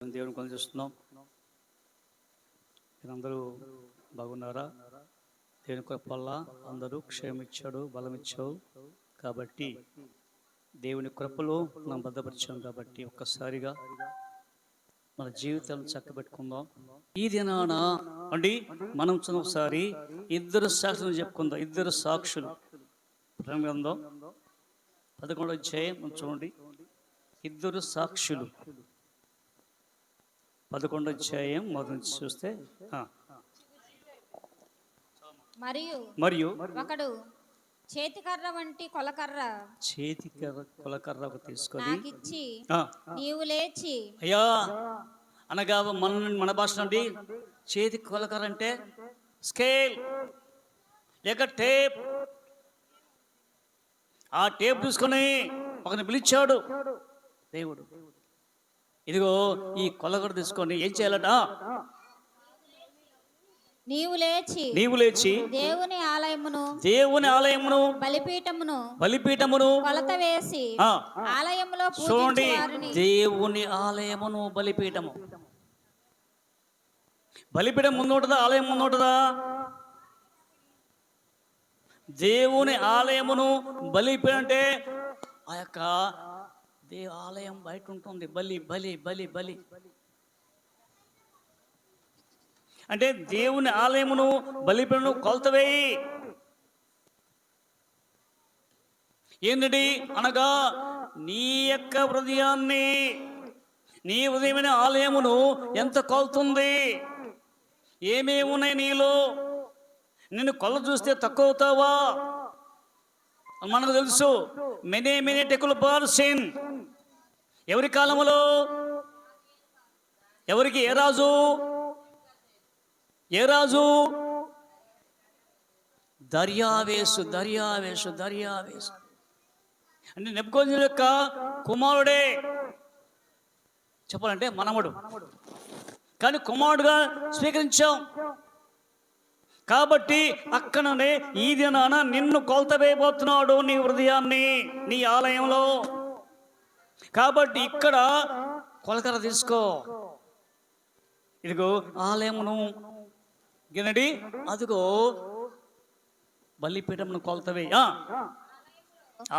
దేవుని కొలుస్తున్నాం. మీరందరూ బాగున్నారా? దేవుని కృప వల్ల అందరూ క్షేమిచ్చాడు, బలమిచ్చావు. కాబట్టి దేవుని కృపలో మనం భద్రపరిచాం. కాబట్టి ఒక్కసారిగా మన జీవితాలను చక్కబెట్టుకుందాం. ఈ దినాన అండి మనం ఒకసారి ఇద్దరు సాక్షులు చెప్పుకుందాం. ఇద్దరు సాక్షులు గ్రంథం 11వ అధ్యాయం చూడండి. ఇద్దరు సాక్షులు 11వ అధ్యాయం మొదటి నుంచి చూస్తే, మరియు ఒకడు చేతికర్ర వంటి కొలకర్ర తీసుకొని నాకిచ్చి నీవు లేచి అయ్యా అనగా మన భాష నుండి చేతి కొలకర్ర అంటే స్కేల్ లేక టేప్. ఆ టేప్ తీసుకొని ఒకరిని పిలిచాడు దేవుడు. ఇదిగో ఈ కొలకర్ర తీసుకొని ఏం చేయాలట? నీవు లేచి దేవుని ఆలయమును బలిపీఠమును కొలత వేసి ఆలయములో చూడండి. దేవుని ఆలయమును బలిపీఠము. బలిపీఠం ముందు ఉంటుందా? ఆలయం ముందు ఉంటుందా? దేవుని ఆలయమును బలిపీఠం అంటే ఆ యొక్క ఆలయం బయట ఉంటుంది. బలి బలి బలి బలి అంటే దేవుని ఆలయమును బలిపీఠమును కొలతవేయి. ఏంటండి అనగా నీ యొక్క హృదయాన్ని, నీ హృదయమైన ఆలయమును ఎంత కొలుతుంది? ఏమేమి ఉన్నాయి నీలో? నిన్ను కొల చూస్తే తక్కువ అవుతావా? మనకు తెలుసు. మెనీ టెకుల్ పర్సన్. ఎవరి కాలంలో ఎవరికి ఏ రాజు? దర్యావేషు అంటే నెబుకద్నెజరు యొక్క కుమారుడే చెప్పాలంటే మనవడు. కానీ కుమారుడుగా స్వీకరించాం. కాబట్టి అక్కడనే ఈ దినాన నిన్ను కొలత వేయబోతున్నాడు, నీ హృదయాన్ని, నీ ఆలయంలో. కాబట్టి ఇక్కడ కొలకర తీసుకో. ఇదిగో ఆలయమును గినడి, అదిగో బలిపీఠమును కొలతవే.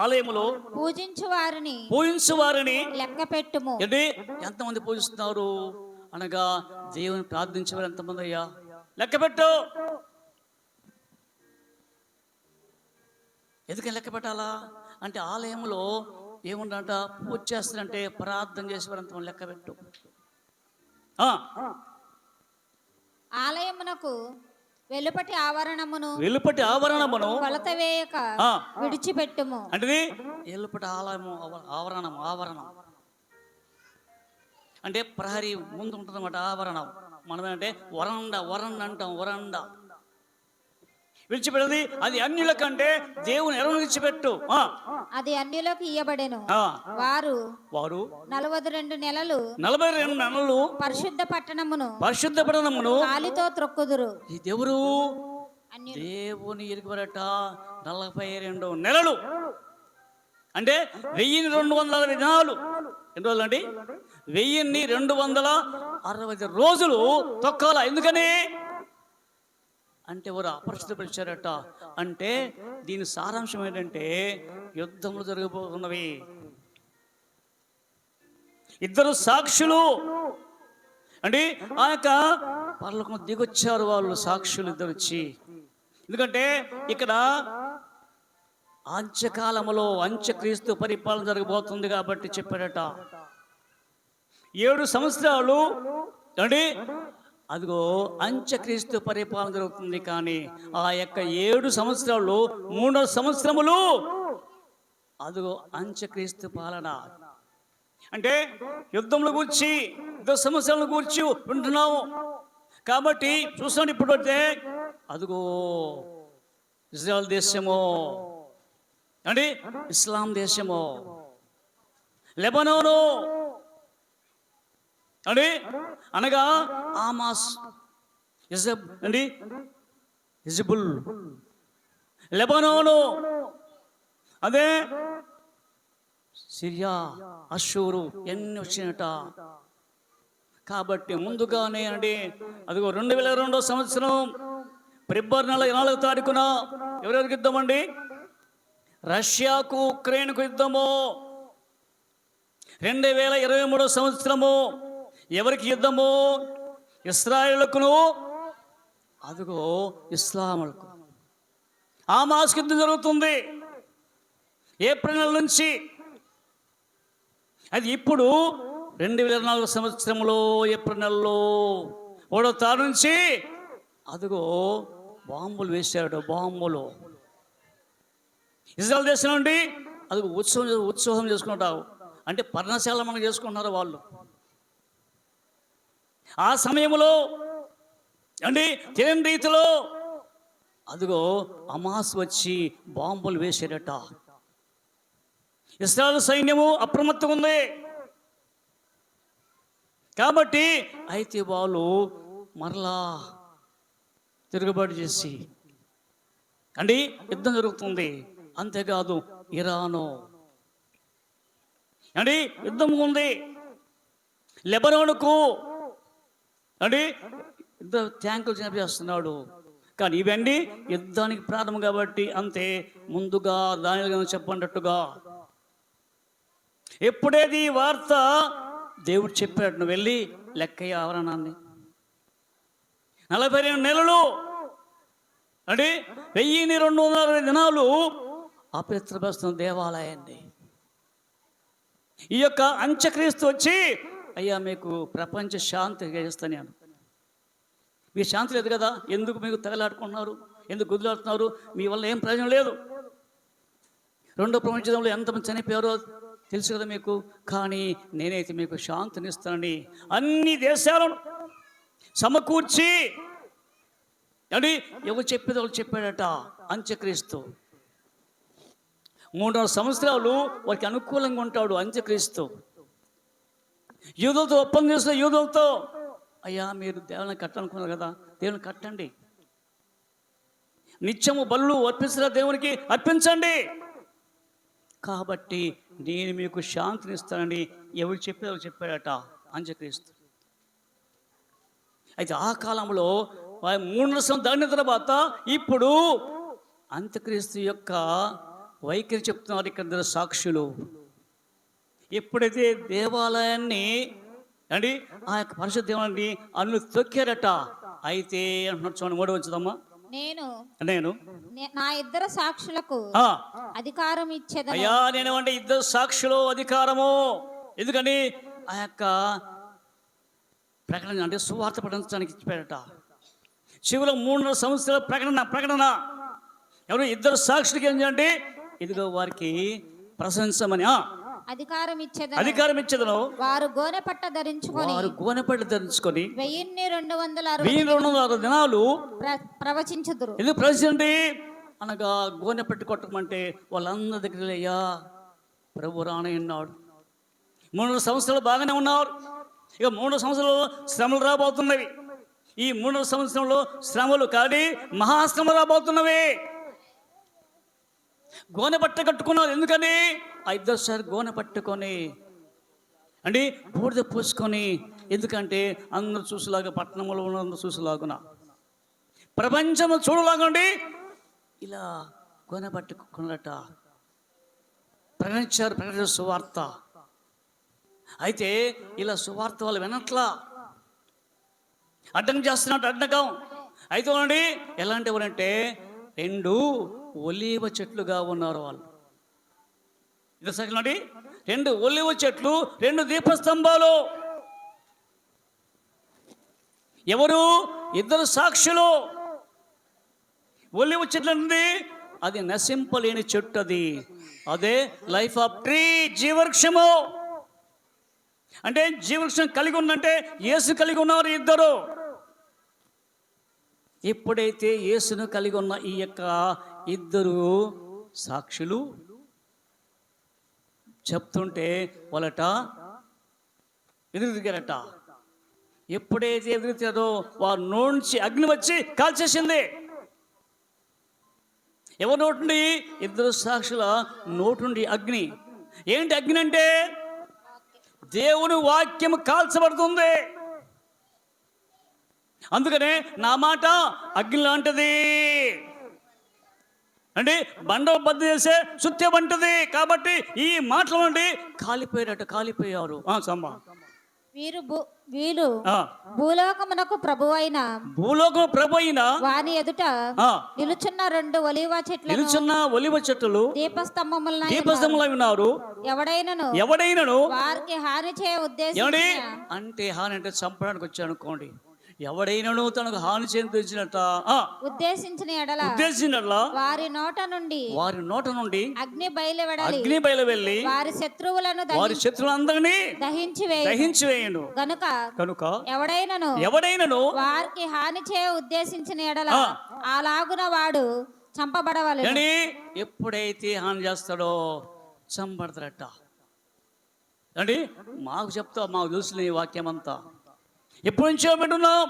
ఆలయములో పూజించు వారిని లెక్క పెట్టుము. ఏంటి ఎంతమంది పూజిస్తున్నారు అనగా దేవుని ప్రార్థించేవారు ఎంతమంది అయ్యా? లెక్క పెట్టు. ఎందుకని లెక్క పెట్టాలా అంటే ఆలయంలో ఏముందంట? పూజ చేస్తారంటే ప్రార్థన చేసేవారంత లెక్క పెట్టు. ఆలయమునకు వెలుపటి ఆవరణమును కొలత వేయక విడిచిపెట్టుము. అంటే వెలుపటి ఆవరణం అంటే ప్రహరీ ముందు ఉంటుంది అన్నమాట. ఆవరణం మనమేంటే వరండా అంటాం. వరండా విడిచిపెట్టది. అది అన్యుల కంటే దేవుని ఎరువు విడిచిపెట్టు. అది అన్యులకు ఇయ్యబడెను. వారు 42 నెలలు పరిశుద్ధ పట్టణమును కాలితో త్రొక్కుదురు. ఈ దేవుని ఎరుగుబడట 42 నెలలు అంటే 1260 దినాలు. ఎన్ని రోజులు అండి? 1260 రోజులు తొక్కాల. ఎందుకని అంటే వారు అపరిశుద్ధపరిచారట. అంటే దీని సారాంశం ఏంటంటే యుద్ధములు జరగబోతున్నవి. ఇద్దరు సాక్షులు అంటే ఆ యొక్క పరలోకం దిగొచ్చారు వాళ్ళు, సాక్షులు ఇద్దరు వచ్చి. ఎందుకంటే ఇక్కడ అంత్యకాలములో అంత్యక్రీస్తు పరిపాలన జరగబోతుంది కాబట్టి చెప్పాడట. 7 సంవత్సరాలు అంటే అదిగో అంత్యక్రీస్తు పరిపాలన జరుగుతుంది. కానీ ఆ యొక్క 7 సంవత్సరాలు 3 సంవత్సరములు అదిగో అంత్యక్రీస్తు పాలన. అంటే యుద్ధముల గురించి, యుద్ధ సమస్యలను గురించి ఉంటున్నాము. కాబట్టి చూస్తాను ఇప్పుడు అంటే అదిగో ఇజ్రాయెల్ దేశము అంటే ఇస్లాం దేశము, లెబనోను అండి అనగా ఆమాస్ హిజ్బుల్, లెబనోను అదే సిరియా, అషూరు ఎన్ని వచ్చినట. కాబట్టి ముందుగానే అండి అదిగో 2022 సంవత్సరం ఫిబ్రవరి నెల 4వ తారీఖున ఎవరెవరికి యుద్ధం అండి? రష్యాకు ఉక్రెయిన్కు యుద్ధము. 2023 సంవత్సరము ఎవరికి యుద్ధము? ఇశ్రాయేలుకును అదిగో ఇస్లాములకు. హమాస్కు యుద్ధం జరుగుతుంది ఏప్రిల్ నెల నుంచి. అది ఇప్పుడు 2024 సంవత్సరంలో ఏప్రిల్ నెలలో 1వ తారీఖు నుంచి అదిగో బాంబులు వేశాడు. బాంబులు ఇజ్రాయెల్ దేశం నుండి అది ఉత్సవం చేసుకుంటారు. అంటే పర్ణశాల మనం చేసుకుంటున్నారు వాళ్ళు. ఆ సమయంలో అండి తెలియని రీతిలో అదిగో హమాస్ వచ్చి బాంబులు వేసారట. ఇశ్రాయేలు సైన్యము అప్రమత్తంగా ఉంది. కాబట్టి అయితే వాళ్ళు మరలా తిరుగుబాటు చేసి అండి యుద్ధం జరుగుతుంది. అంతేకాదు ఇరాను అండి యుద్ధం ఉంది. లెబనానుకు అండి యుద్ధ ట్యాంకులు చేస్తున్నాడు. కానీ ఇవన్నీ యుద్ధానికి ప్రారంభం కాబట్టి అంతే ముందుగా దాని చెప్పన్నట్టుగా ఎప్పుడేది ఈ వార్త దేవుడు చెప్పాడు, నువ్వు వెళ్ళి లెక్కయ్య ఆవరణాన్ని 42 నెలలు అంటే 1260 దినాలు అపవిత్రపరుస్తున్న దేవాలయాన్ని. ఈ యొక్క అంత్యక్రీస్తు వచ్చి అయ్యా మీకు ప్రపంచ శాంతి చేస్తాను నేను. మీ శాంతి లేదు కదా, ఎందుకు మీకు తగలాడుకుంటున్నారు, ఎందుకు గుద్దులాడుతున్నారు? మీ వల్ల ఏం ప్రయోజనం లేదు. 2వ ప్రపంచ యుద్ధంలో ఎంతమంది చనిపోయారో తెలుసు కదా మీకు. కానీ నేనైతే మీకు శాంతినిస్తానని అన్ని దేశాలను సమకూర్చి అంటే ఎవరు చెప్పేది వాళ్ళు చెప్పాడట అంత్యక్రీస్తు. 300 సంవత్సరాలు వారికి అనుకూలంగా ఉంటాడు అంత్యక్రీస్తు. యూదులతో ఒప్పందం చేసిన యూదులతో అయ్యా మీరు దేవుని కట్టాలనుకున్నారు కదా, దేవుని కట్టండి. నిత్యము బలులు అర్పిస్తున్న దేవునికి అర్పించండి. కాబట్టి నేను మీకు శాంతినిస్తానని ఎవరు చెప్పేదో చెప్పాడట అంత్యక్రీస్తు. అయితే ఆ కాలంలో 300 సంవత్సరాలు దాటిన తర్వాత ఇప్పుడు అంత్యక్రీస్తు యొక్క వైఖరి చెప్తున్నారు ఇక్కడ సాక్షులు. ఎప్పుడైతే దేవాలయాన్ని అండి ఆ యొక్క పరిశుద్ధ దేవాలయాన్ని అన్ను తొక్కారట. అయితే అంటున్నారు చూడండి 3వ వచనమ్మా, నేను నా ఇద్దరు సాక్షులకు అధికారం ఇచ్చేదను. అయ్యా నేను అంటే 2 సాక్షులు అధికారము. ఎందుకని ఆ యొక్క ప్రకటన అంటే సువార్త ప్రకటించడానికి ఇచ్చిపోయాడట. చివరిలో 300 సంవత్సరాల ప్రకటన ఎవరు 2 సాక్షులకి ఏంటంటే ఇదిగో వారికి ప్రశంసమని అధికారం ఇచ్చేదను. వారు గోనెపట్ట ధరించుకొని 1260 దినాలు ప్రవచించుదురు. ఎందుకు ప్రవచించండి అనగా గోనెపట్టి కొట్టమంటే వాళ్ళందరి దగ్గర అయ్యా ప్రభు రానయ్యన్నాడు. 300 సంవత్సరాలు బాగానే ఉన్నారు. ఇక 300 సంవత్సరాలు శ్రమలు రాబోతున్నవి. ఈ 300 సంవత్సరంలో శ్రమలు కాడి మహాశ్రమలు రాబోతున్నవి. గోనె పట్ట కట్టుకున్నారు. ఎందుకని 2 సార్లు గోనె పట్టుకొని అంటే బూడిద పూసుకొని, ఎందుకంటే అందరూ చూసేలాగా పట్టణంలో ఉన్న అందరూ చూసేలాగున ప్రపంచం చూడలాగండి ఇలా గోనె పట్టుకున్నట ప్రకటించారు సువార్త. అయితే ఇలా సువార్త వాళ్ళు వినట్లా, అడ్డం చేస్తున్నట్టు అడ్డకం. అయితే వాళ్ళండి ఎలాంటి వాళ్ళంటే 2 ఒలీవ చెట్లుగా ఉన్నారు వాళ్ళు. ఇది సగలండి 2 ఒలీవ చెట్లు, 2 దీపస్తంభాలు. ఎవరు 2 సాక్షులు. ఒలీవ చెట్లు ఉంది, అది నశింపలేని చెట్టు. అదే లైఫ్ ఆఫ్ ట్రీ, జీవవృక్షము. అంటే జీవవృక్షం కలిగి ఉందంటే యేసు కలిగి ఉన్నారు 2. ఎప్పుడైతే యేసును కలిగి ఉన్న ఈ యొక్క 2 సాక్షులు చెప్తుంటే వాళ్ళట ఎదురు తిరిగారట. ఎప్పుడైతే ఎదురు తిరిగారో వారి నోటి అగ్ని వచ్చి కాల్చేసింది. ఎవరి నోటుండి 2 సాక్షుల నోటుండి అగ్ని. ఏంటి అగ్ని అంటే దేవుని వాక్యం కాల్చబడుతుంది. అందుకనే నా మాట అగ్ని లాంటిది అంటే బండ బద్ద చేసే సుత్యం అంటది. కాబట్టి ఈ మాటల నుండి కాలిపోయారు. సమ్మ వీరు భూలోకమునకు ప్రభువైన వాని ఎదుట నిలుచున్న రెండు ఒలివ చెట్లు దీపస్తంభములై ఉన్నారు. ఎవడైనను వారికి హాని చేయ ఉద్దేశం అంటే హాని అంటే చంపడానికి వచ్చాడు అనుకోండి. ఎవడైనను తనకు హాని చేయించినట్ట ఉద్దేశించిన ఎడల వారి నోట నుండి అగ్ని బయలు వెళ్ళి వారి శత్రువులందరినీ దహించి వేయండు. కనుక ఎవడైనను వారికి హాని చేయ ఉద్దేశించిన ఎడల అలాగున వాడు చంపబడవలెను. ఎప్పుడైతే హాని చేస్తాడో చంపడతారట అండి. మాకు తెలుసు ఈ వాక్యం అంతా ఎప్పటి నుంచో వింటున్నాం.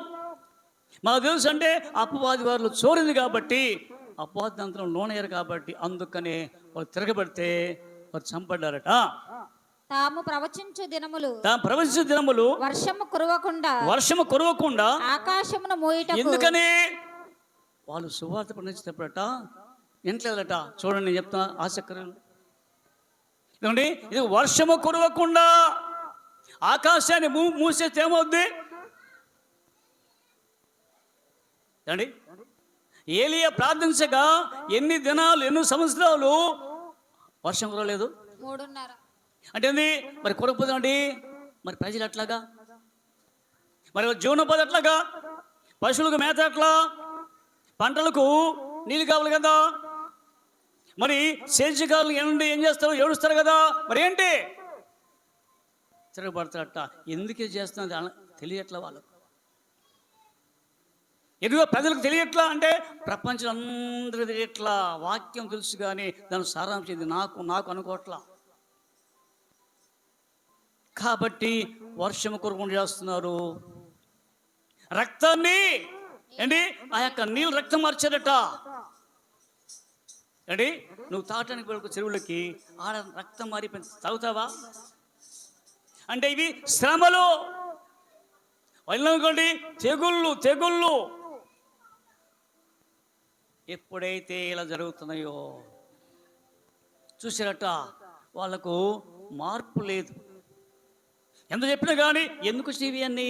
మాకు తెలుసు అంటే అపవాది వారు చోరింది కాబట్టి, అపవాది అంతరం లోనయ్యారు కాబట్టి, అందుకనే వాళ్ళు తిరగబడితే వారు చంపడ్డారట. తాము ప్రవచించు దినములు వర్షము కురవకుండా ఆకాశమును మోయుటకు. ఎందుకని వాళ్ళు సువార్త ప్రకటించేటప్పుడట ఎంట్లేదట. చూడండి నేను చెప్తా ఆసక్తి. ఇది వర్షము కురవకుండా ఆకాశాన్ని మూసేస్తే ఏమవుద్ది అండి? ఏలియా ప్రార్థించగా ఎన్ని దినాలు ఎన్ని సంవత్సరాలు వర్షం కురవలేదు. 3.5 అంటే ఏంది మరి కురకపోతుందండి. మరి ప్రజలు ఎట్లాగా, మరి జీవనోపాధి ఎట్లాగా, పశువులకు మేత ఎట్లా, పంటలకు నీళ్ళు కావాలి కదా, మరి సేద్యకారులు ఏం చేస్తారు, ఏడుస్తారు కదా, మరి ఏంటి తిరగబడతారట. ఎందుకే చేస్తున్నది తెలియట్లా వాళ్ళకు. ఎదుగో ప్రజలకు తెలియట్లా అంటే ప్రపంచం అందరూ తెలియట్లా. వాక్యం తెలుసు కానీ దాని సారాంశం ఇది నాకు అనుకోవట్లా. కాబట్టి వర్షం కురకుండా చేస్తున్నారు. రక్తాన్ని ఏంటి ఆ యొక్క నీళ్ళు రక్తం మార్చారట. ఏంటి నువ్వు తాగటానికి వెళ్ళకు చెరువులకి, ఆడ రక్తం మారిపోయింది, తాగుతావా అంటే ఇవి శ్రమలు. వెళ్ళనుకోండి తెగుళ్ళు. ఎప్పుడైతే ఇలా జరుగుతున్నాయో చూసారట, వాళ్ళకు మార్పు లేదు. ఎంత చెప్పినా కానీ ఎందుకు ఇవి అన్నీ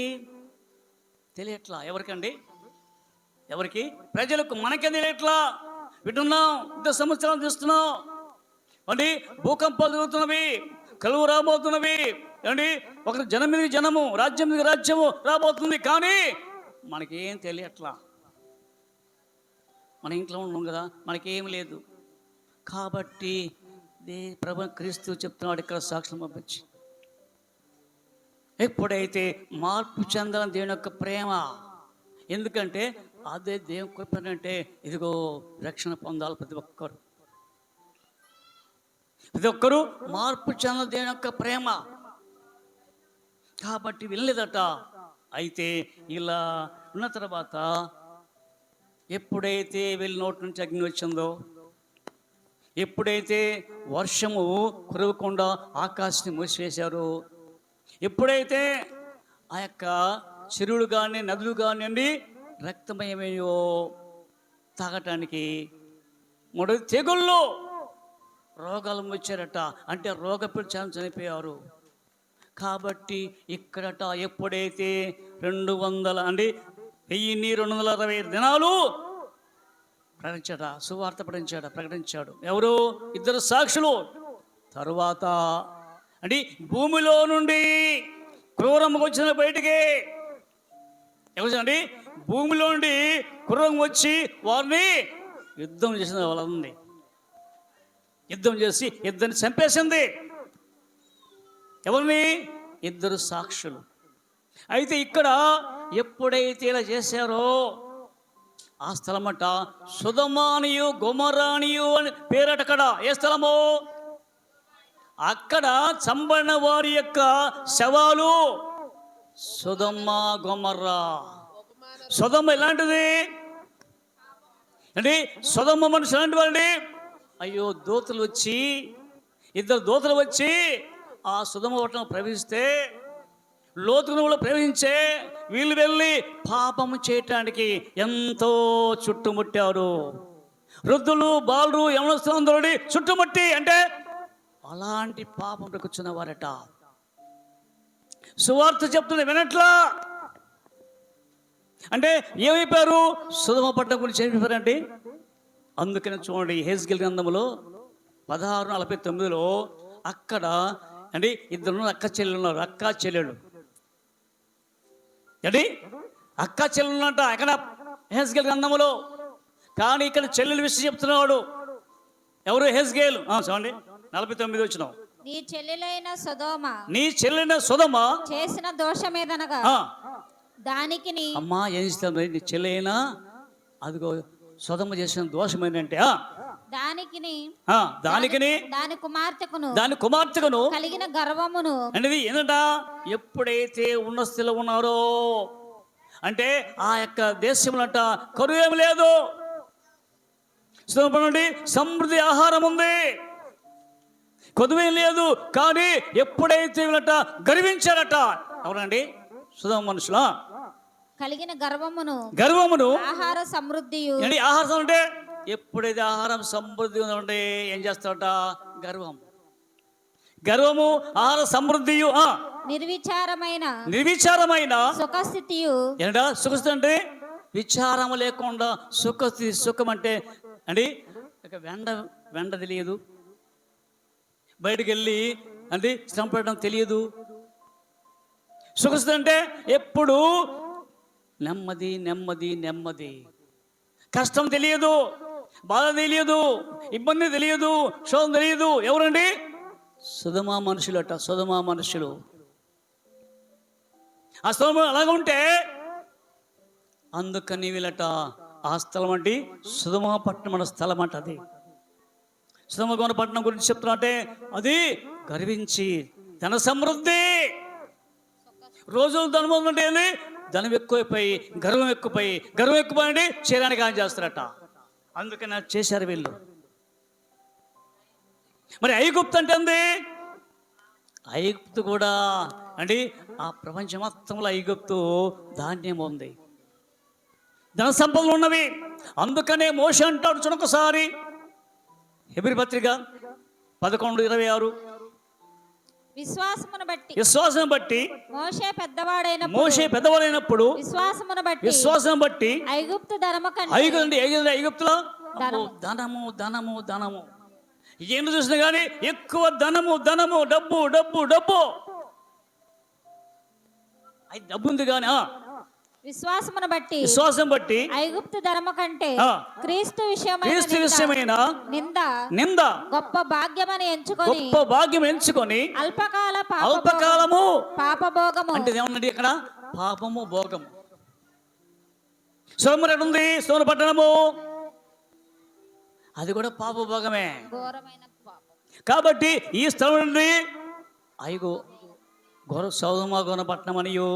తెలియట్లా. ఎవరికి ప్రజలకు మనకే తెలియట్లా. వింటున్నాం, ఇంత సంవత్సరాలు చూస్తున్నాం అండి. భూకంపాలు జరుగుతున్నవి, కలువు రాబోతున్నవి అండి. ఒక జనం మీద జనము, రాజ్యం మీద రాజ్యము రాబోతుంది. కానీ మనకేం తెలియట్లా. మన ఇంట్లో ఉన్నాం కదా, మనకేం లేదు. కాబట్టి ప్రభు క్రీస్తు చెప్తున్నాడు ఇక్కడ సాక్ష్యం పంపించి, ఎప్పుడైతే మార్పు చెందాలని దేవుని యొక్క ప్రేమ. ఎందుకంటే అదే దేవుని కృప అంటే ఇదిగో రక్షణ పొందాలి ప్రతి ఒక్కరూ మార్పు చెందాలి దేవుని యొక్క ప్రేమ. కాబట్టి వెళ్ళలేదట. అయితే ఇలా ఉన్న తర్వాత ఎప్పుడైతే వెళ్ళి నోటి నుంచి అగ్ని వచ్చిందో, ఎప్పుడైతే వర్షము కురవకుండా ఆకాశాన్ని మూసివేశారో, ఎప్పుడైతే ఆ యొక్క చెరువులు కానీ నదులు కానివ్వండి రక్తమయమేయో తాగటానికి, మూడోది తెగుళ్ళు, రోగాలు వచ్చారట. అంటే రోగపీడిచాలని చనిపోయారు. కాబట్టి ఇక్కడట ఎప్పుడైతే 1260 దినాలు సువార్త ప్రకటించాడు. ఎవరు? 2 సాక్షులు. తరువాత అంటే భూమిలో నుండి క్రూరము వచ్చిన బయటికి ఎవరండి? భూమిలో నుండి క్రూరం వచ్చి వారిని యుద్ధం చేసిన వాళ్ళంది. యుద్ధం చేసి ఇద్దరిని చంపేసింది. ఎవరిని? 2 సాక్షులు. అయితే ఇక్కడ ఎప్పుడైతే ఇలా చేశారో ఆ స్థలమట సొదొమనియు గొమొరానియు అని పేరట. అక్కడ ఏ స్థలము? అక్కడ చంపడిన వారి యొక్క శవాలు సొదొమ గొమొర్రా. సొదొమ ఎలాంటిది అంటే సొదొమ మనుషులు ఎలాంటి వాళ్ళండి? అయ్యో, 2 దూతలు వచ్చి ఆ సొదొమ పట్టణం ప్రవేశిస్తే లోతును ప్రవేశించే వీళ్ళు వెళ్ళి పాపము చేయటానికి ఎంతో చుట్టుముట్టారు. వృద్ధులు, బాలురు, యవనస్తులందరూ చుట్టుముట్టి, అంటే అలాంటి పాపం కూర్చున్న వారట. సువార్త చెప్తున్న వినట్లా. అంటే ఏమైపోయారు? సొదొమ పట్టణం గురించి ఏమైపోయారంటే, అందుకని చూడండి హెజ్కేలు గ్రంథంలో 16:49 అక్కడ అంటే ఇద్దరు అక్క చెల్లెలు ఉన్నారు. అక్క చెల్లెలు అంటే అక్క చెల్లెలు ఉన్నట్ట ఎక్కడ హెజ్కేలు గ్రంథంలో. కానీ ఇక్కడ చెల్లెలు విషయం చెప్తున్నాడు. ఎవరు? హెజ్కేలు. చూడండి 49 వచ్చిన. నీ చెల్లెలైన సొదొమ చేసిన దోషమేదనగా దానికి అమ్మా ఏం చేస్తాం? నీ చెల్లెైనా అదిగో సొదొమ చేసిన దోషం ఏంటంటే దాని కుమార్తెకును కలిగిన గర్వమును అనేది ఏంటంట. ఎప్పుడైతే ఉన్న స్థితిలో ఉన్నారో, అంటే ఆ యొక్క దేశంలో అంట కరువు ఏమి లేదు, సమృద్ధి ఆహారం ఉంది, కొదువేం లేదు. కానీ ఎప్పుడైతే వీళ్ళట గర్వించారట, ఎవరండి? సుధమ మనుషుల కలిగిన గర్వమును ఆహార సమృద్ధి. ఆహారం అంటే ఎప్పుడైతే ఆహారం సమృద్ధి ఉందంటే ఏం చేస్తారట? గర్వము ఆహార సమృద్ధి. నిర్విచారమైన సుఖస్థితి. ఏంటా సుఖస్థితి అంటే? విచారము లేకుండా సుఖస్థితి. సుఖం అంటే వెండ తెలియదు, బయటకు వెళ్ళి అంటే శ్రమ పడడం తెలియదు. సుఖస్థితి అంటే ఎప్పుడు నెమ్మది నెమ్మది నెమ్మది. కష్టం తెలియదు, బాధ తెలియదు, ఇబ్బంది తెలియదు, శోధన తెలియదు. ఎవరండి? సొదొమ మనుషులట. సొదొమ మనుషులు. ఆ స్థలం అలాగ ఉంటే అందుకని వీళ్ళట ఆ స్థలం అంటే సొదొమ పట్టణం అన్న స్థలం అంట. అది సొదొమ పట్టణం గురించి చెప్తున్నా అంటే అది గర్వించి ధన సమృద్ధి, రోజులు ధనం ఉందంటే ధనం ఎక్కువైపోయి గర్వం ఎక్కువైపోయి చేయడానికి ఆయన చేస్తారట. అందుకని చేశారు వీళ్ళు. మరి ఐగుప్తు అంటే ఉంది. ఐగుప్తు కూడా అంటే ఆ ప్రపంచం మొత్తంలో ఐగుప్తు ధాన్యం ఉంది, ధన సంపదలు ఉన్నవి. అందుకనే మోషే అంటాడు చూడొకసారి హెబ్రీ పత్రిక 11:26 విశ్వాసం బట్టి మోషే పెద్దవాడైనప్పుడు విశ్వాసం బట్టి ఐగుప్తులో ధనము ధనము ధనము ఏం చూసినా కానీ ఎక్కువ ధనము ధనము డబ్బు డబ్బు డబ్బు అది డబ్బు ఉంది కానీ విశ్వాసం బట్టి ఐగుప్తు ధనము కంటే క్రీస్తు విషయమైన నింద గొప్ప భాగ్యమని ఎంచుకొని అల్పకాలము పాపభోగము అంటే ఏమన్నది ఇక్కడ? పాపము భోగము. సోమరు ఉంది, సోమర పట్టణము, అది కూడా పాపభోగమే. కాబట్టి ఈ స్థలం నుండి సొదొమ పట్టణం అనియు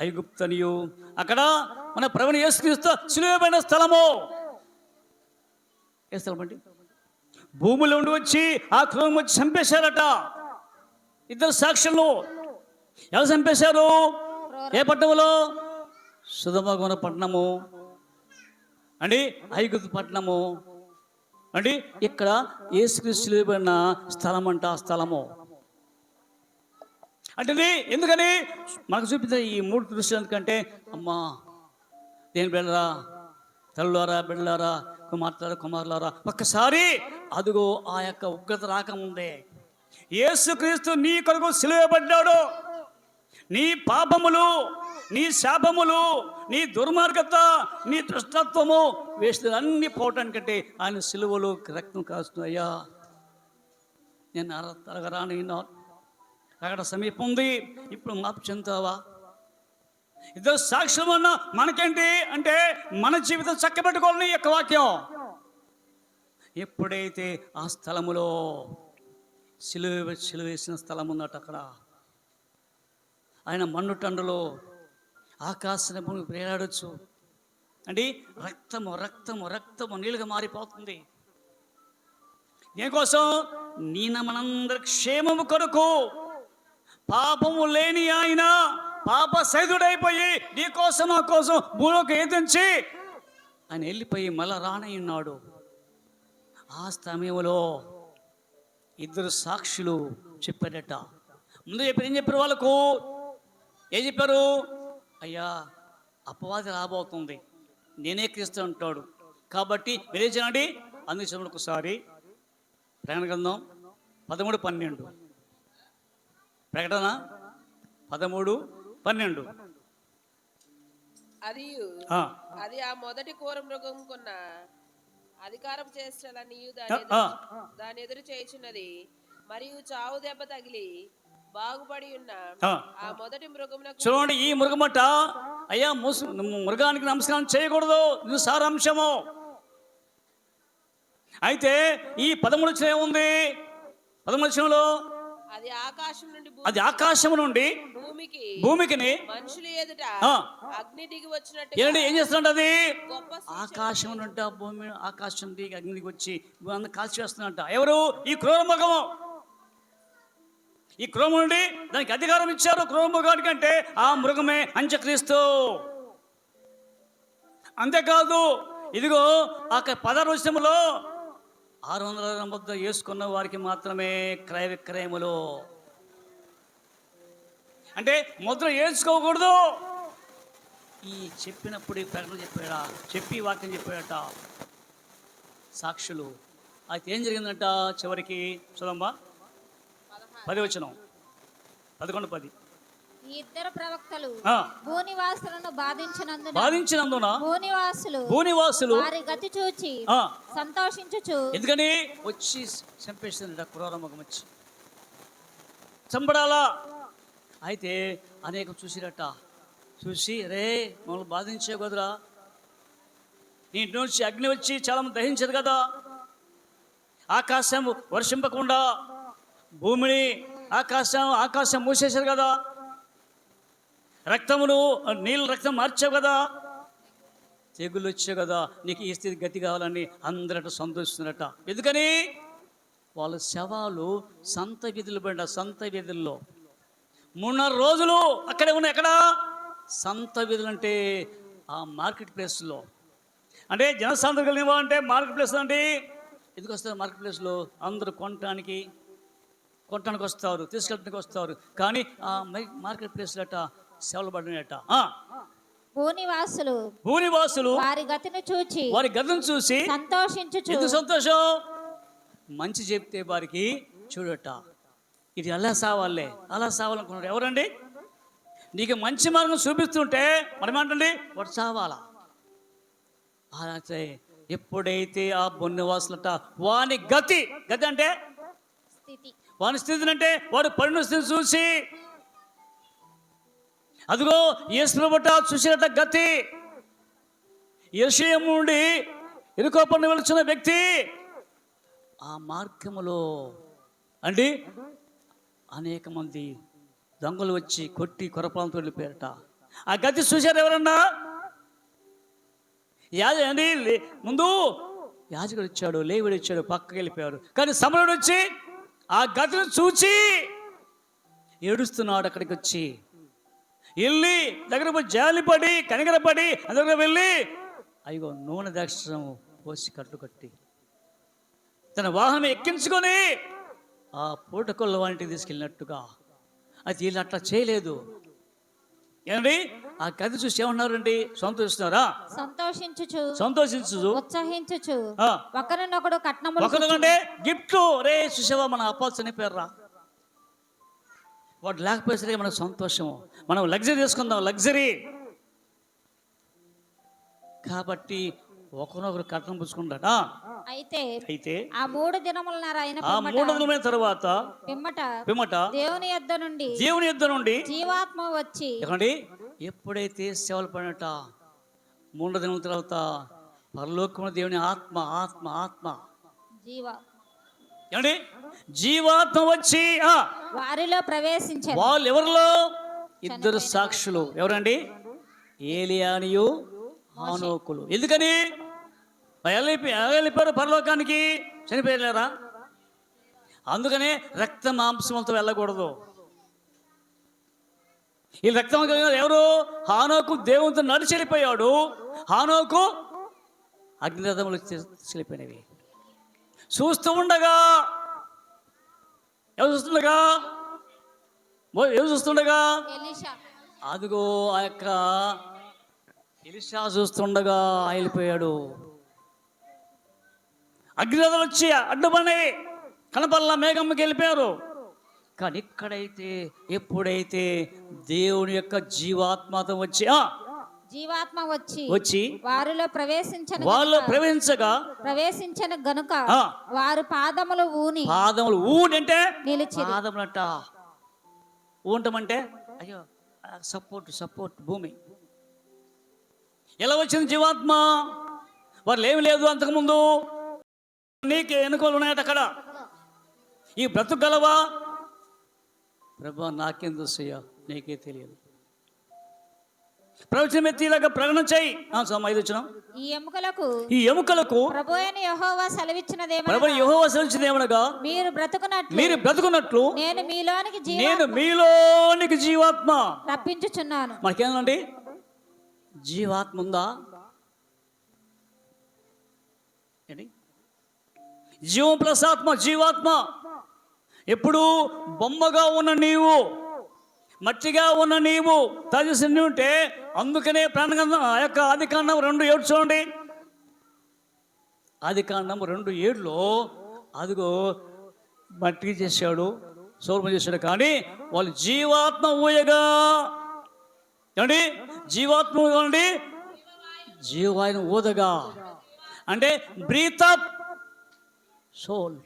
ఐగుప్తు అనియు అక్కడ మన ప్రభువు యేసుక్రీస్తు సిలువబడిన స్థలము. ఏ స్థలం అండి? భూమిలో ఉండి వచ్చి ఆ క్రోధం వచ్చి చంపేశారట. ఇద్దరు సాక్షులు. ఎవరు చంపేశారు? ఏ పట్టణంలో? సొదొమ పట్టణము అండి, ఐగుప్తు పట్టణము అండి. ఇక్కడ యేసుక్రీస్తు సిలువబడిన స్థలం అంట. ఆ స్థలము అంటే ఎందుకని మనకు చూపించే ఈ 3 దృశ్యాలు ఎందుకంటే, అమ్మా దేని బిడ్డరా, తల్లులారా, బిడ్డలారా, కుమారులారా, ఒక్కసారి అదిగో ఆ యొక్క ఉగ్రత రాకముందే యేసుక్రీస్తు నీ కొరకు సిలువబడ్డాడు. నీ పాపములు, నీ శాపములు, నీ దుర్మార్గత, నీ దుష్టత్వము వేస్తున్న అన్ని పోవటానికంటే ఆయన సిలువలో రక్తం కాస్తున్నాయ్యా. నేను తరగరా, నేను అక్కడ సమీపం ఉంది, ఇప్పుడు మాపు చెందుతావా? ఇద్దరు సాక్ష్యం అన్న మనకేంటి అంటే మన జీవితం చక్కబెట్టుకోవాలని యొక్క వాక్యం. ఎప్పుడైతే ఆ స్థలములో సిలువ వేసిన స్థలం ఉందట, అక్కడ ఆయన మన్నుటండులో ఆకాశం భూమి ప్రేరాడొచ్చు అంటే రక్తము రక్తము రక్తము నీళ్ళుగా మారిపోతుంది. దేనికోసం? మనందరి క్షేమము కొరకు. పాపము లేని ఆయన పాప సైదుడైపోయి నీ కోసం నా కోసం భూలోకి ఏదించి ఆయన వెళ్ళిపోయి మళ్ళా రానయ్యున్నాడు. ఆ సమయంలో ఇద్దరు సాక్షులు చెప్పారట. ముందు చెప్పారు, ఏం చెప్పారు వాళ్ళకు? ఏం చెప్పారు? అయ్యా, అపవాది రాబోతుంది, నేనే క్రీస్తు అంటాడు, కాబట్టి మీరే చేయండి. అందుకు చూడండి ఒకసారి ప్రకటన గ్రంథం 13:12. ప్రకటన 13:12. అది ఆ మొదటి కోర మృగం కొన్న అధికారం చేస్తాడని దాని ఎదురు చేయుచున్నది. మరియు చావు దెబ్బ తగిలి బాగుపడి ఉన్న ఆ మొదటి మృగమునకు. చూడండి, ఈ మృగమట అయ్యా మృగానికి నమస్కారం చేయకూడదు, ఇది సారాంశము. అయితే ఈ 13 ఏముంది? 13లో అది ఆకాశం నుండి భూమికి మనుషులు ఎదుట అగ్ని దిగి వచ్చినట్టు. ఏం చేస్తున్నట్టు? అది ఆకాశం నుండి భూమి, ఆకాశం దిగి అగ్ని దిగి వచ్చి కాల్చి వేస్తున్నట్ట. ఎవరు? ఈ క్రూర మృగము. ఈ క్రూర నుండి దానికి అధికారం ఇచ్చారు. క్రూర మృగానికి అంటే ఆ మృగమే అంత్యక్రీస్తు. అంతేకాదు, ఇదిగో ఆ 16వ వచనంలో 600 ముద్ర వేసుకున్న వారికి మాత్రమే క్రయ విక్రయములు. అంటే ముద్ర వేసుకోకూడదు. ఈ చెప్పినప్పుడు ఈ ప్రకటన చెప్పాడా, చెప్పి వాక్యం చెప్పాడట సాక్షులు. అయితే ఏం జరిగిందంట చివరికి? చూడమ్మా, 10వ వచనం, 11:10. ఈ ఇద్దరు ప్రవక్తలు భూనివాసులను బాధించినందున భూనివాసులు వారి గతి చూచి సంతోషించుచు. ఎందుకని? వచ్చి చంపేస్తుందట క్రూర మృగం వచ్చి చంపడాలా. అయితే అనేక చూసిరట. చూసి, రే మమ్మల్ని బాధించే కదరా, నీ ఇంటి నుంచి అగ్ని వచ్చి చాలా మంది దహించదు కదా, ఆకాశం వర్షింపకుండా భూమిని ఆకాశం మూసేశారు కదా, రక్తమును నీళ్ళు రక్తం మార్చావు కదా, తెగుళ్ళు వచ్చావు కదా, నీకు ఈ స్థితి గతి కావాలని అందరట సంతోషిస్తున్నట. ఎందుకని? వాళ్ళ శవాలు సంత వీధులు పడిన సంత వీధుల్లో 3.5 రోజులు అక్కడే ఉన్నాయి. ఎక్కడ? సంత వీధులు అంటే ఆ మార్కెట్ ప్లేస్లో. అంటే జనసాంద్రత కలిగిన అంటే మార్కెట్ ప్లేస్ అంటే ఎందుకు వస్తారు? మార్కెట్ ప్లేస్లో అందరూ కొనటానికి వస్తారు, తీసుకెళ్ళడానికి వస్తారు. కానీ ఆ మార్కెట్ ప్లేస్లో అట సేవలు పడినట. భూనివాసులు వారి గతిని చూసి సంతోషించుచు. ఎందుకు సంతోషం? మంచి చెప్తే వారికి చూడట, ఇది అలా సావాలనుకున్నాడు. ఎవరండి? నీకు మంచి మార్గం చూపిస్తుంటే మనమేంటండి? వాడు సావాలా. ఎప్పుడైతే ఆ భూనివాసులట వాని గతి అంటే వాని స్థితిని అంటే వాడు పడిన స్థితిని చూసి, అదిగో యేసుప్రభుట చూసినట్ట గతి. యెషయా నుండి ఎరుకో పన్ను వెళుచున్న వ్యక్తి ఆ మార్గములో అండి అనేక మంది దొంగలు వచ్చి కొట్టి కొరపాలతో వెళ్ళిపోయారట. ఆ గతి చూశారు ఎవరన్నా? ముందు యాజకుడు ఇచ్చాడు, లేవిడు ఇచ్చాడు, పక్కకి వెళ్ళిపోయారు. కానీ సమరుడు వచ్చి ఆ గతిని చూచి ఏడుస్తున్నాడు. అక్కడికి వచ్చి వెళ్ళి దగ్గర పోయి జాలిపడి కనికరపడి దగ్గర వెళ్ళి అయ్యో నూనె ద్రాక్షరసం పోసి కట్లు కట్టి తన వాహనం ఎక్కించుకొని ఆ పూటకొల్ల వాటికి తీసుకెళ్ళినట్టుగా. అది వీళ్ళు అట్లా చేయలేదు. ఏమండి? ఆ గది చూసి ఏమన్నారండి? సంతోషిస్తున్నారా? సంతోషించు ఉత్సహించుచు ఒకరినొకడు కట్నములు ఒకరికంటే గిఫ్ట్. రే చూసావా, మన అప్పాలు చనిపోయారా, వాడు లేకపోయేసరికి మనకు సంతోషము. మనం లగ్జరీ తీసుకుందాం, లగ్జరీ. కాబట్టి ఒకరినొకరు కట్నం పుచ్చుకుంటాట. అయితే ఆ 3 దినములన్నర తర్వాత పిమ్మట దేవుని యొద్ద నుండి జీవాత్మ వచ్చి. ఎప్పుడైతే సేవలు పడినట 3 దినముల తర్వాత పరలోకమున దేవుని ఆత్మ ఆత్మ ఆత్మ జీవాత్మ వచ్చి వారిలో ప్రవేశించారు. వాళ్ళు ఎవరిలో? 2 సాక్షులు. ఎవరండి? ఏలియానియు హానోకులు. ఎందుకని వెళ్ళిపోయారు పరలోకానికి? చనిపోయారా? అందుకనే రక్త మాంసంతో వెళ్ళకూడదు. ఈ రక్తం కలిగిన ఎవరు? హానోకు దేవునితో నడిచి వెళ్ళిపోయాడు. హానోకు అగ్నిరథములు చెల్లిపోయినవి. చూస్తూ ఉండగా ఎవరు చూస్తుండగా ఎలీషా. అదిగో ఆ యొక్క ఎలీషా చూస్తుండగా వెళ్ళిపోయాడు. అగ్నిరథాలు వచ్చి అడ్డుపడినవి, కనపల్లా మేఘమ్మకి వెళ్ళిపోయారు. కానీ ఇక్కడైతే ఎప్పుడైతే దేవుని యొక్క జీవాత్మతో జీవాత్మ వచ్చి వారిలో ప్రవేశించను గనుక వారు పాదములు ఊని అంటే నిలిచి. పాదములంట ఊంటమంటే అయ్యో సపోర్ట్ భూమి. ఎలా వచ్చింది జీవాత్మ? వాళ్ళు ఏమి లేదు అంతకుముందు. నీకే ఎన్నుకోలు ఉన్నాయట అక్కడ. ఈ బ్రతుకు గలవా? ప్రభా నాకేం తెలుసయ్యా, నీకే తెలియదు. ప్రవచనం ఎత్తిలాగా ప్రకటన చేయి. 5 వచ్చిన ఈ ఎముకలకు ప్రభువైన యెహోవా సెలవిచ్చినదేమనగా మీరు బ్రతుకున్నట్లు నేను మీలోనికి జీవాత్మ రప్పించుచున్నాను. మనకేందండి? జీవాత్మ ఉందా? ఏంటి? జీవం ప్లస్ ఆత్మ, జీవాత్మ. ఎప్పుడు బొమ్మగా ఉన్న నీవు, మట్టిగా ఉన్న నీవు తజస్సు ఉంటే, అందుకనే ప్రాణగంధం ఆ యొక్క ఆదికాండం 2:7 చూడండి. ఆదికాండం 2:7లో అదిగో మట్టి చేశాడు, సౌర్మ చేశాడు. కానీ వాళ్ళు జీవాత్మ ఊయగా ఏమండి? జీవాత్మ ఊయండి, జీవాయన ఊదగా అంటే breath of soul.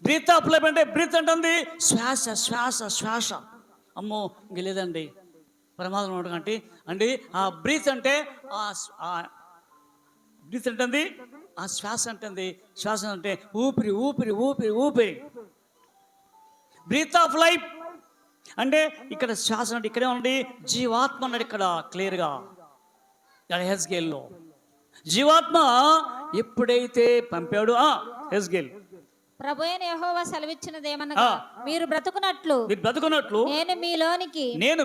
Breath of life అంటే బ్రీత్ అంటుంది శ్వాస శ్వాస శ్వాస. అమ్మో ఇంక లేదండి, ప్రమాదం అంటే అండి. ఆ బ్రీత్ అంటే బ్రీత్ అంటుంది, ఆ శ్వాస అంటుంది. శ్వాస అంటే ఊపిరి ఊపిరి ఊపిరి ఊపిరి. బ్రీత్ ఆఫ్ లైఫ్ అంటే ఇక్కడ శ్వాస అంటే ఇక్కడే ఉంది. జీవాత్మ అన్నాడు ఇక్కడ క్లియర్గా హెజ్కేల్లో. జీవాత్మ ఎప్పుడైతే పంపాడు హెజ్కేల్, ప్రభువైన యెహోవా సెలవిచ్చినదేమనగా మీరు బ్రతుకున్నట్లు నేను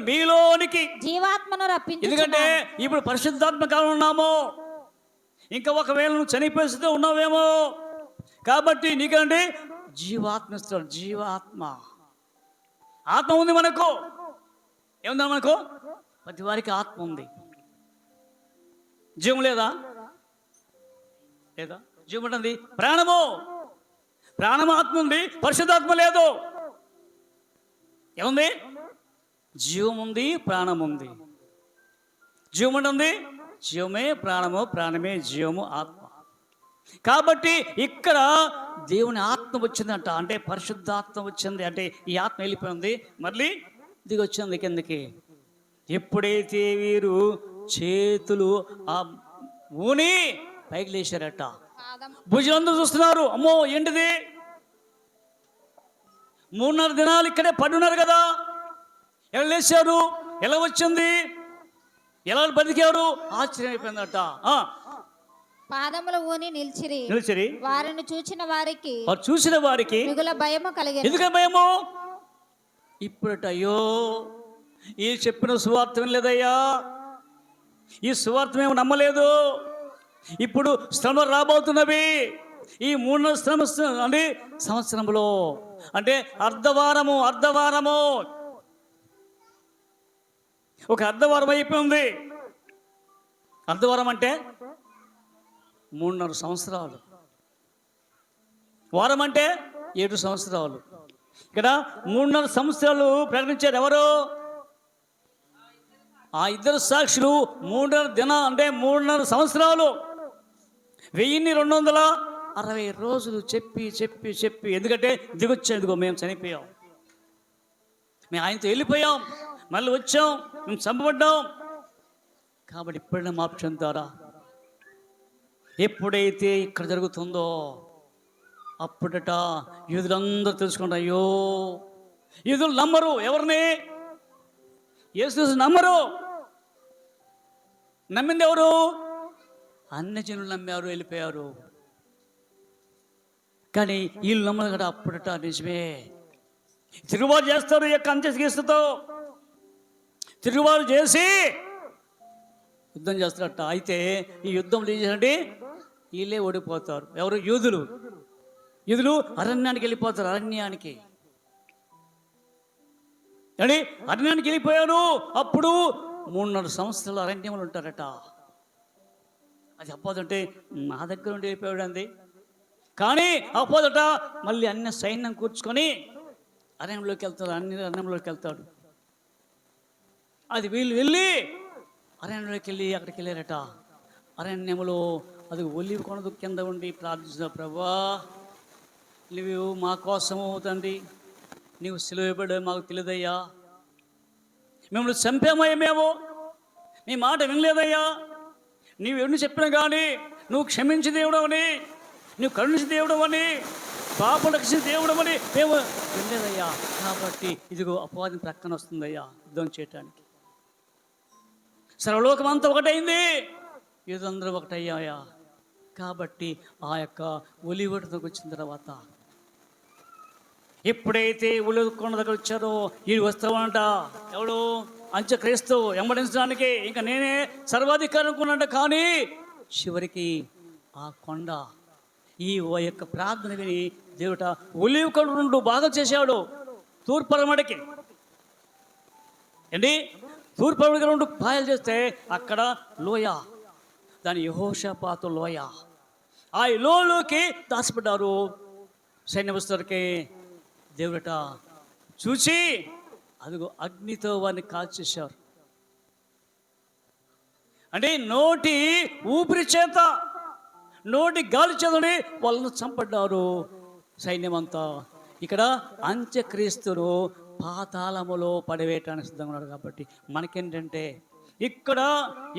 మీలోనికి జీవాత్మను రప్పించు. ఎందుకంటే ఇప్పుడు పరిశుద్ధాత్మ కాలం ఉన్నాము. ఇంకా ఒకవేళ నువ్వు చనిపోయిస్తూ ఉన్నావేమో, కాబట్టి నీకండి జీవాత్మ ఇస్తాడు. జీవాత్మ ఆత్మ ఉంది మనకు. ఏముందా మనకు? ప్రతి వారికి ఆత్మ ఉంది. జీవం లేదా? జీవం ఉంటుంది. ప్రాణము ఆత్మ ఉంది, పరిశుద్ధాత్మ లేదు. ఏముంది? జీవం ఉంది, ప్రాణం ఉంది. జీవం ఉంటుంది, జీవమే ప్రాణము, ప్రాణమే జీవము, ఆత్మ. కాబట్టి ఇక్కడ దేవుని ఆత్మ వచ్చిందంట, అంటే పరిశుద్ధాత్మ వచ్చింది. అంటే ఈ ఆత్మ వెళ్ళిపోయింది, మళ్ళీ దిగి వచ్చింది కిందకి. ఎప్పుడైతే వీరు చేతులు ఊని పైకి లేచారట, భుజలందరూ చూస్తున్నారు. అమ్మో ఏంటిది? 3.5 దినాలు ఇక్కడే పడున్నారు కదా, ఎలా లేచారు? ఎలా వచ్చింది? ఎలా బతికారు? ఆశ్చర్యం అయిపోయిందట. పాదములు ఊని నిలిచిరి. వారిని చూచిన వారికి మిగుల భయము కలిగెను. ఎందుకు భయము? ఇప్పుడట అయ్యో ఈ చెప్పిన సువార్త వినలేదయ్యా, ఈ సువార్త మేము నమ్మలేదు. ఇప్పుడు శ్రమ రాబోతున్నవి. ఈ 3 సంవత్సరంలో అంటే అర్ధవారము ఒక అర్ధవారం అయిపోయింది. అర్ధవారం అంటే 3.5 సంవత్సరాలు. వారం అంటే 7 సంవత్సరాలు. ఇక్కడ 3.5 సంవత్సరాలు ప్రకటించారు ఎవరు? ఆ 2 సాక్షులు. 3.5 దినం అంటే 3.5 సంవత్సరాలు, 1260 రోజులు చెప్పి చెప్పి చెప్పి. ఎందుకంటే దిగొచ్చేందుకో మేము చనిపోయాం, మేము ఆయనతో వెళ్ళిపోయాం, మళ్ళీ వచ్చాం, మేము చంపబడ్డాం. కాబట్టి ఇప్పుడైనా మార్పు చెందుతారా? ఎప్పుడైతే ఇక్కడ జరుగుతుందో అప్పుడట యూదులందరూ తెలుసుకుంటారు. అయ్యో యూదులు నమ్మరు ఎవరిని? యేసు నమ్మరు. నమ్మింది ఎవరు? అన్ని జనులు నమ్మారు, వెళ్ళిపోయారు. కానీ వీళ్ళు నమ్మరు కదా. అప్పుడట నిజమే తిరుగుబాటు చేస్తారు. యొక్క అంత్యక్రీస్తుతో తిరుగుబాటు చేసి యుద్ధం చేస్తారట. అయితే ఈ యుద్ధంలో ఏం చేయాలంటే వీళ్ళే ఓడిపోతారు. ఎవరు? యూదులు. యూదులు అరణ్యానికి వెళ్ళిపోతారు. అరణ్యానికి అండి, అరణ్యానికి వెళ్ళిపోయారు. అప్పుడు 3.5 సంవత్సరాలు అరణ్యంలో ఉంటారట. అది అపోదంటే నా దగ్గర ఉండి వెళ్ళిపోయాడు అంది. కానీ అపోదట మళ్ళీ అన్ని సైన్యం కూర్చుకొని అరణ్యంలోకి వెళ్తాడు. అరణ్యంలోకి వెళ్తాడు. అది వీళ్ళు వెళ్ళి అరణ్యంలోకి వెళ్ళి అక్కడికి వెళ్ళారట. అరణ్యంలో అది ఒలివ కొనదు కింద ఉండి ప్రార్థించిన, ప్రభా నువ్వు మా కోసము తండ్రి, నీవు సిలువబడే మాకు తెలియదయ్యా, మిమ్మల్ని చంపామయ్యా, మేము నీ మాట వినలేదయ్యా, నీవు ఎన్ని చెప్పినా కానీ నువ్వు క్షమించి దేవుడవని, నువ్వు కరుణించి దేవుడవని, పాపం రక్షించి దేవుడవని మేము వినలేదయ్యా. కాబట్టి ఇదిగో అపవాది ప్రక్కన వస్తుందయ్యా యుద్ధం చేయటానికి. సర్వలోకం అంతా ఒకటైంది, యూదులందరూ ఒకటయ్యాయా. కాబట్టి ఆ యొక్క ఒలివడికి వచ్చిన తర్వాత ఎప్పుడైతే కొండ దగ్గర వచ్చారో వీడు వస్తామంట. ఎవడు? అంత్యక్రీస్తు వెంబడించడానికి. ఇంకా నేనే సర్వాధికారి అనుకున్నాంట. కానీ చివరికి ఆ కొండ ఈ యొక్క ప్రార్థన విని దేవుట ఒలివ కొండ 2 భాగం చేశాడు. తూర్పు పడమటికి ఏంటి, తూర్పు పడమటికి 2 పాయలు చేస్తే అక్కడ లోయ, దాని యెహోషాపాతు లోయ. ఆ లోయలోకి దాచిపడ్డారు. సైన్యవస్తులకి దేవుడట చూసి అదిగో అగ్నితో వారిని కాల్చేశారు. అంటే నోటి ఊపిరి చేత, నోటి గాలి చేతని వాళ్ళను చంపడ్డారు సైన్యం అంతా. ఇక్కడ అంత్యక్రీస్తును పాతాళములో పడవేయటానికి సిద్ధంగా ఉన్నాడు. కాబట్టి మనకేంటంటే ఇక్కడ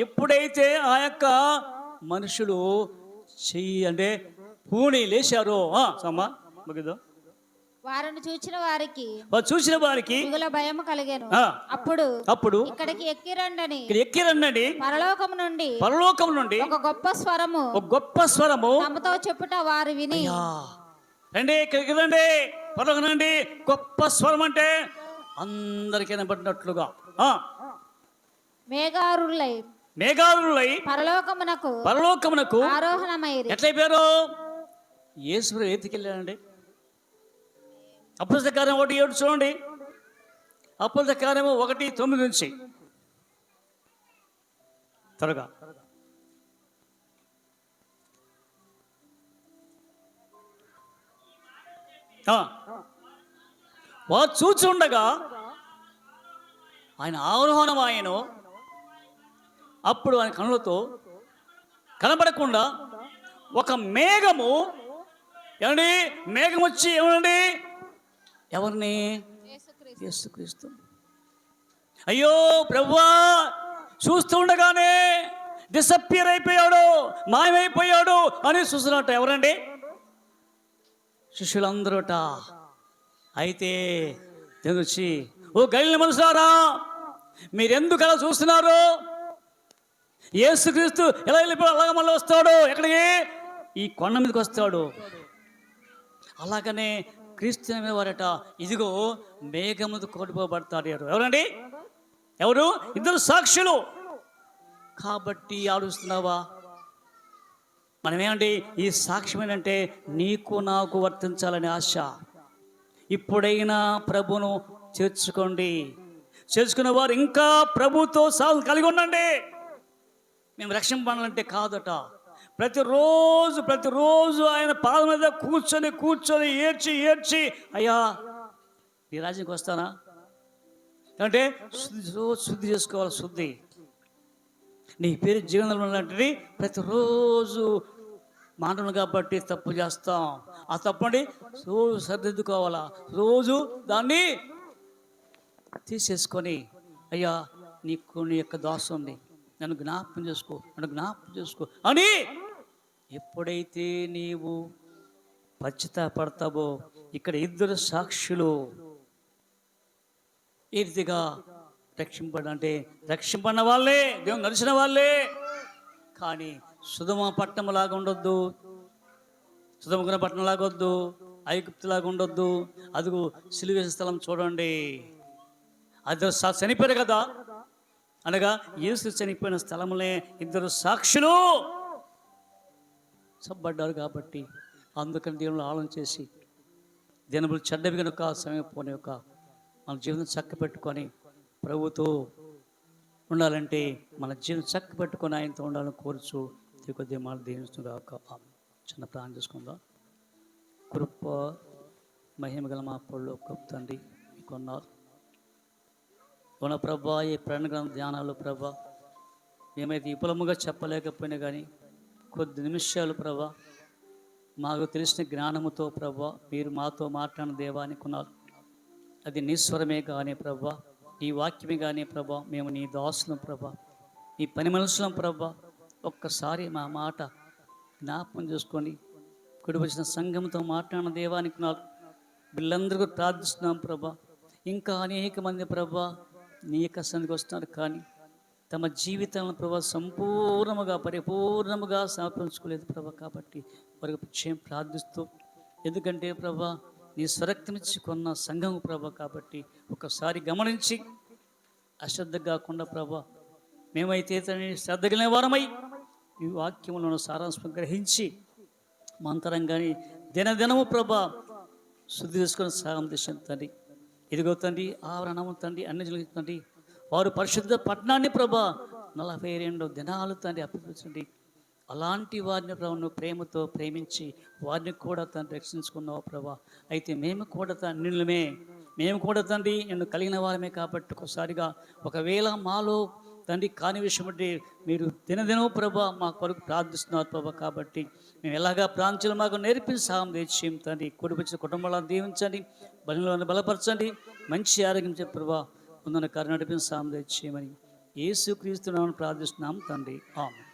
ఎప్పుడైతే ఆ యొక్క మనుషులు చెయ్యి అంటే పూని లేచారో సమ్మా ముగిదో వారిని చూచిన వారికి చూసిన వారికి మిగుల భయం కలిగెను. అప్పుడు ఇక్కడికి ఎక్కిరండని పరలోకం నుండి ఒక గొప్ప స్వరము తమతో చెప్పుట వారు విని, రండి ఇక్కడికి రండి, పరలోకం రండి. గొప్ప స్వరం అంటే అందరికీ వినబడినట్లుగా మేఘారులై పరలోకమునకు ఆరోహణమైరి. ఎట్లయిపోయారు? యేసు ఎత్తుకెళ్ళాడండి. అపోస్తలుల కార్యం 1:7 చూడండి. అపోస్తలుల కార్యం 1:9 నుంచి త్వరగా. వారు చూచుండగా ఆయన ఆరోహణం ఆయను. అప్పుడు ఆయన కనులతో కనబడకుండా ఒక మేఘము, ఏమండి మేఘం వచ్చి ఏమనండి ఎవరిని? యేసుక్రీస్తు. అయ్యో ప్రభువా, చూస్తూ ఉండగానే డిసప్పియర్ అయిపోయాడు, మాయమైపోయాడు అని చూస్తున్నట్ట. ఎవరండి? శిష్యులందరూట. అయితే దేవుడు వచ్చి, ఓ గలిలయ మనుషులారా, మీరెందుకు అలా చూస్తున్నారు? యేసుక్రీస్తు ఎలా వెళ్ళిపోయాడు అలాగ మళ్ళీ వస్తాడు. ఎక్కడికి? ఈ కొండ మీదకి వస్తాడు. అలాగనే క్రీస్తు వారట ఇదిగో మేఘముతో కొట్టుకోబడతాడు. ఎవరండి? ఎవరు? 2 సాక్షులు. కాబట్టి ఆలోచిస్తున్నావా? మనమేమండి ఈ సాక్ష్యం ఏంటంటే నీకు నాకు వర్తించాలని ఆశ. ఇప్పుడైనా ప్రభును చేర్చుకోండి. చేర్చుకున్న వారు ఇంకా ప్రభుతో సాగు కలిగి ఉండండి. మేము రక్షింపడాలంటే కాదట. ప్రతిరోజు ఆయన పాదం మీద కూర్చొని ఏడ్చి అయ్యా నీ రాజ్యానికి వస్తానా అంటే శుద్ధి చేసుకోవాలి. శుద్ధి నీ పేరు జీవనంలో ఉన్నటువంటి ప్రతిరోజు మానవులు కాబట్టి తప్పు చేస్తాం. ఆ తప్పండి రోజు సరిదిద్దుకోవాలా. రోజు దాన్ని తీసేసుకొని అయ్యా నీకు నీ యొక్క దోషం ఉంది, నన్ను జ్ఞాపకం చేసుకో అని ఎప్పుడైతే నీవు పశ్చాత్తాపడతావో ఇక్కడ 2 సాక్షులు ఈ రీతిగా రక్షింపడిన వాళ్ళే, దేవుని నడిచిన వాళ్ళే. కానీ సుధమ పట్టణం లాగా ఉండొద్దు, సుధమ పట్టణం లాగొద్దు, ఐగుప్తులాగా ఉండొద్దు. అదిగో సిలువ స్థలం చూడండి. అది చనిపోయారు కదా, అనగా యేసు చనిపోయిన స్థలములే ఇద్దరు సాక్షులు చంపబడ్డారు కాబట్టి అందుకని దేవుళ్ళు ఆలోచన చేసి దినములు చెడ్డవి కనుక సమయం పోనీ యొక్క మన జీవితం చక్క పెట్టుకొని ప్రభుతో ఉండాలంటే మన జీవితం చక్క పెట్టుకొని ఆయనతో ఉండాలని కోరుచు దిగుదేమాలు దీవిస్తుందాక చిన్న ప్రాణం చేసుకుందాం. కృప మహిమ గల మా పళ్ళు గొప్ప తండ్రి మీకున్నారు ఉన్న ప్రభా. ఈ ప్రణగ్రంథ ధ్యానాలు ప్రభా మేమైతే విపులముగా చెప్పలేకపోయినా కానీ కొద్ది నిమిషాలు ప్రభా మాకు తెలిసిన జ్ఞానముతో ప్రభా మీరు మాతో మాట్లాడిన దేవానికి ఉన్నారు. అది నీ స్వరమే కానీ ప్రభా, నీ వాక్యమే కానీ ప్రభా, మేము నీ దాసులం ప్రభా, నీ పని మనుషులం ప్రభా. ఒక్కసారి మా మాట జ్ఞాపకం చేసుకొని కుడి వచ్చిన సంఘంతో మాట్లాడిన దేవానికి ఉన్నారు. వీళ్ళందరూ ప్రార్థిస్తున్నాం ప్రభా. ఇంకా అనేక మంది ప్రభా నీ యొక్క సన్నిధికి వస్తున్నారు కానీ తమ జీవితాలను ప్రభా సంపూర్ణముగా పరిపూర్ణముగా సమర్పించుకోలేదు ప్రభా. కాబట్టి వారికి విషయం ప్రార్థిస్తూ, ఎందుకంటే ప్రభా నీ స్వరక్తమిచ్చి కొన్న సంఘం ప్రభా. కాబట్టి ఒకసారి గమనించి అశ్రద్ధ కాకుండా ప్రభా మేమైతే శ్రద్ధ కలిగిన వారమై ఈ వాక్యములను సారాంశం గ్రహించి మంతరంగాని దినదినము ప్రభా శుద్ధి చేసుకుని సాగం దిశను తండ్రి. ఇదిగో తండ్రి ఆవరణము తండ్రి అన్ని తండ్రి వారు పరిశుద్ధ పట్టణాన్ని ప్రభా 42 దినాలు తండ్రి అప్పగించండి. అలాంటి వారిని ప్రభా నువ్వు ప్రేమతో ప్రేమించి వారిని కూడా తండ్రి రక్షించుకున్నావు ప్రభా. అయితే మేము కూడా తండ్రిమే, మేము కూడా తండ్రి నిన్ను కలిగిన వారమే. కాబట్టి ఒకసారిగా ఒకవేళ మాలో తండ్రి కాని విషయం అంటే మీరు దినదినం ప్రభా మా కొరకు ప్రార్థిస్తున్నారు ప్రభా. కాబట్టి మేము ఎలాగా ప్రాంతాలు మాకు నేర్పించి సాయం తెచ్చేయం తండ్రి. కుడిపించిన కుటుంబాలను దీవించండి, బలిలో బలపరచండి, మంచి ఆరోగ్యం చెప్పి ప్రభా ముందున్న కరుణ నడిపించి సాయం తెచ్చేయమని యేసుక్రీస్తు నామమున ప్రార్థిస్తున్నాం తండ్రి. ఆమేన్.